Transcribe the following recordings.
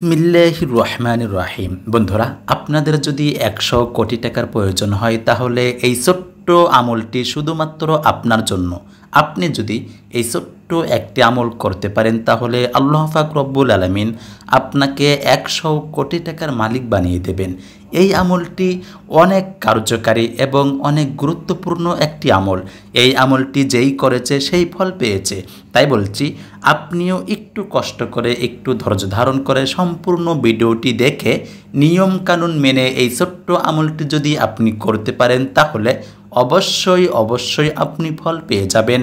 বিসমিল্লাহির রহমানির রহিম। বন্ধুরা, আপনাদের যদি ১০০ কোটি টাকার প্রয়োজন হয় তাহলে এই ছোট্ট আমলটি শুধুমাত্র আপনার জন্য। আপনি যদি এই ছোট্ট একটি আমল করতে পারেন তাহলে আল্লাহ পাক রব্বুল আলামিন আপনাকে ১০০ কোটি টাকার মালিক বানিয়ে দেবেন। এই আমলটি অনেক কার্যকারী এবং অনেক গুরুত্বপূর্ণ একটি আমল। এই আমলটি যেই করেছে সেই ফল পেয়েছে। তাই বলছি, আপনিও একটু কষ্ট করে, একটু ধৈর্য ধারণ করে সম্পূর্ণ ভিডিওটি দেখে নিয়মকানুন মেনে এই ছোট্ট আমলটি যদি আপনি করতে পারেন তাহলে অবশ্যই আপনি ফল পেয়ে যাবেন,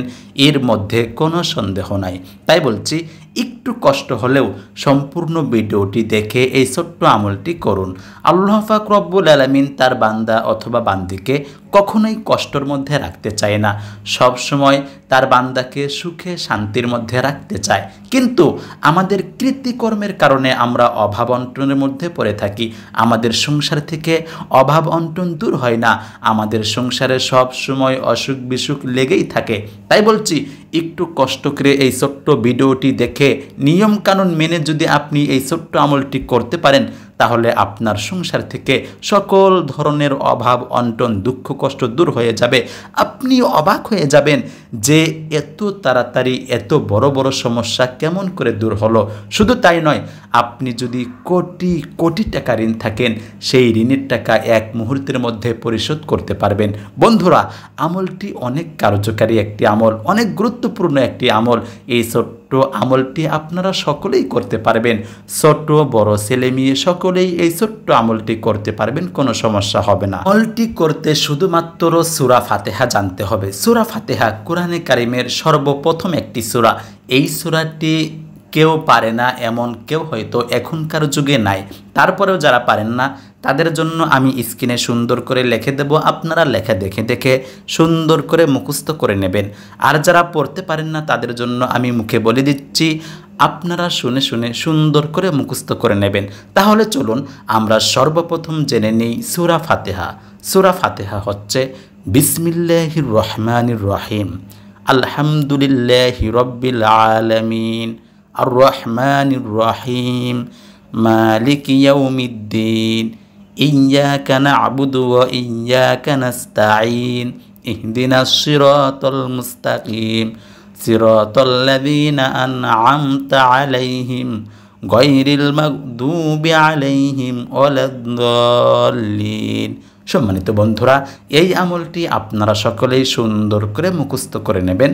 এর মধ্যে কোনো সন্দেহ নাই। তাই বলছি, একটু কষ্ট হলেও সম্পূর্ণ ভিডিওটি দেখে এই ছোট্ট আমলটি করুন। আল্লাহ পাক রব্বুল আলামিন তার বান্দা অথবা বান্দিকে কখনোই কষ্টর মধ্যে রাখতে চায় না, সব সময় তার বান্দাকে সুখে শান্তির মধ্যে রাখতে চায়। কিন্তু আমাদের কৃতিকর্মের কারণে আমরা অভাব অনটনের মধ্যে পড়ে থাকি। আমাদের সংসার থেকে অভাব অনটন দূর হয় না, আমাদের সংসারে সব সময় অসুখ বিসুখ লেগেই থাকে। তাই বলছি, একটু কষ্ট করে এই ছোট্ট ভিডিওটি দেখে নিয়মকানুন মেনে যদি আপনি এই ছোট্ট আমলটি করতে পারেন তাহলে আপনার সংসার থেকে সকল ধরনের অভাব অনটন দুঃখ কষ্ট দূর হয়ে যাবে। আপনি অবাক হয়ে যাবেন যে এত তাড়াতাড়ি এত বড় বড় সমস্যা কেমন করে দূর হলো। শুধু তাই নয়, আপনি যদি কোটি কোটি টাকা ঋণ থাকেন সেই ঋণের টাকা এক মুহূর্তের মধ্যে পরিশোধ করতে পারবেন। বন্ধুরা, আমলটি অনেক কার্যকারী একটি আমল, অনেক গুরুত্বপূর্ণ একটি আমল। এই ছোট্ট আমলটি আপনারা সকলেই করতে পারবেন, ছোট বড় ছেলে মেয়ে সকলেই এই ছোট্ট আমলটি করতে পারবেন, কোনো সমস্যা হবে না। আমলটি করতে শুধুমাত্র সূরা ফাতিহা জানতে হবে। সূরা ফাতিহা কোরআনে কারিমের সর্বপ্রথম একটি সূরা। এই সূরাটি কেউ পারে না এমন কেউ হয়তো এখনকার যুগে নাই। তারপরেও যারা পারেন না তাদের জন্য আমি স্ক্রিনে সুন্দর করে লিখে দেব, আপনারা লেখা দেখে দেখে সুন্দর করে মুখস্থ করে নেবেন। আর যারা পড়তে পারেন না তাদের জন্য আমি মুখে বলে দিচ্ছি, আপনারা শুনে শুনে সুন্দর করে মুখস্থ করে নেবেন। তাহলে চলুন আমরা সর্বপ্রথম জেনে নিই সূরা ফাতিহা। সূরা ফাতিহা হচ্ছে বিসমিল্লাহির রহমানির রহিম, আলহামদুলিল্লাহি রাব্বিল আলামিন, আর রহমানির রহিম, মালিক ইয়াউমিদ্দিন, ইয়্যাকা না'বুদু ওয়া ইয়্যাকা নাস্তাঈন, ইহদিনাস সিরাতাল মুস্তাকিম, সিরাতাল্লাযীনা আন'আমতা আলাইহিম গায়রিল মাগদুবি আলাইহিম ওয়ালাদ-দাল্লিন। সম্মানিত বন্ধুরা, এই আমলটি আপনারা সকলেই সুন্দর করে মুখস্থ করে নেবেন,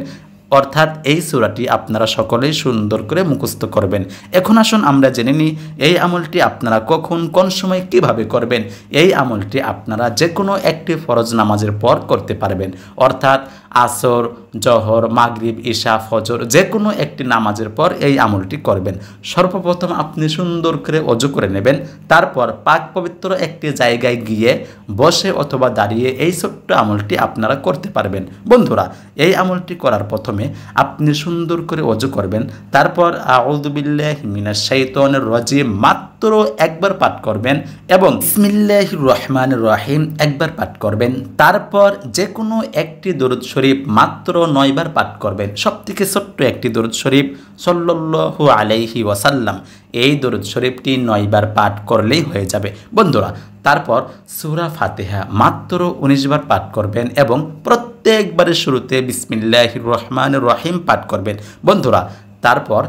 অর্থাৎ এই সূরাটি আপনারা সকলেই সুন্দর করে মুখস্থ করবেন। এখন আসুন আমরা জেনে নিই এই আমলটি আপনারা কখন কোন সময় কিভাবে করবেন। এই আমলটি আপনারা যে কোনো একটি ফরজ নামাজের পর করতে পারবেন, অর্থাৎ আসর, জহর, মাগরিব, ঈশা, ফজর যে কোনো একটি নামাজের পর এই আমলটি করবেন। সর্বপ্রথম আপনি সুন্দর করে ওযু করে নেবেন, তারপর পাক পবিত্র একটি জায়গায় গিয়ে বসে অথবা দাঁড়িয়ে এই ছোট্ট আমলটি আপনারা করতে পারবেন। বন্ধুরা, এই আমলটি করার প্রথমে আপনি সুন্দর করে ওযু করবেন, তারপর আউযু বিল্লাহি মিনাশ শাইতানির রাজিম মাত্র একবার পাঠ করবেন এবং বিসমিল্লাহির রহমানির রহিম একবার পাঠ করবেন। তারপর যে কোনো একটি দরুদ শরীফ মাত্র 9 বার পাঠ করবেন। সবথেকে ছোট্ট একটি দরুদ শরীফ সাল্লাল্লাহু আলাইহি ওয়াসাল্লাম, এই দরুদ শরীফটি 9 বার পাঠ করলেই হয়ে যাবে। বন্ধুরা, তারপর সূরা ফাতিহা মাত্র 19 বার পাঠ করবেন এবং প্রত্যেকবারের শুরুতে বিসমিল্লাহির রহমানির রহিম পাঠ করবেন। বন্ধুরা, তারপর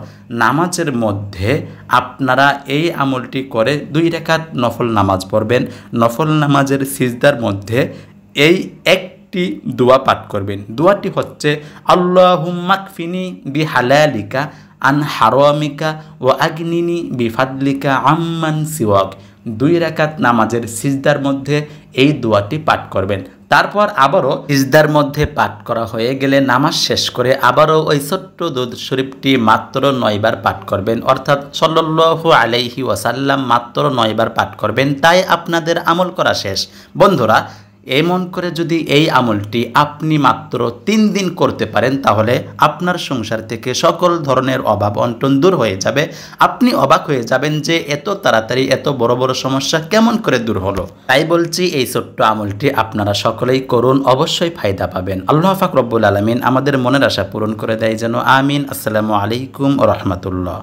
নামাজের মধ্যে আপনারা এই আমলটি করে 2 রাকাত নফল নামাজ পড়বেন। নফল নামাজের সিজদার মধ্যে এই একটি দোয়া পাঠ করবেন। দোয়াটি হচ্ছে আল্লাহুম্মা কফিনি বিহালালিকা আন হারামিকা ওয়া আগনিনি বিফাদলিকা আম্মান সিওয়াক। 2 রাকাত নামাজের সিজদার মধ্যে এই দোয়াটি পাঠ করবেন। তারপর আবারও সিজদার মধ্যে পাঠ করা হয়ে গেলে নামাজ শেষ করে আবারও ওই ছোট্ট দরুদ শরীফটি মাত্র 9 বার পাঠ করবেন, অর্থাৎ সাল্লাল্লাহু আলাইহি ওয়াসাল্লাম মাত্র 9 বার পাঠ করবেন। তাই আপনাদের আমল করা শেষ। বন্ধুরা, এমন করে যদি এই আমলটি আপনি মাত্র 3 দিন করতে পারেন তাহলে আপনার সংসার থেকে সকল ধরনের অভাব অনটন দূর হয়ে যাবে। আপনি অবাক হয়ে যাবেন যে এত তাড়াতাড়ি এত বড় বড় সমস্যা কেমন করে দূর হলো। তাই বলছি, এই ছোট্ট আমলটি আপনারা সকলেই করুন, অবশ্যই ফায়দা পাবেন। আল্লাহ পাক রব্বুল আলামিন আমাদের মনের আশা পূরণ করে দেয় যেন। আমিন। আসসালামু আলাইকুম ওয়া রাহমাতুল্লাহ।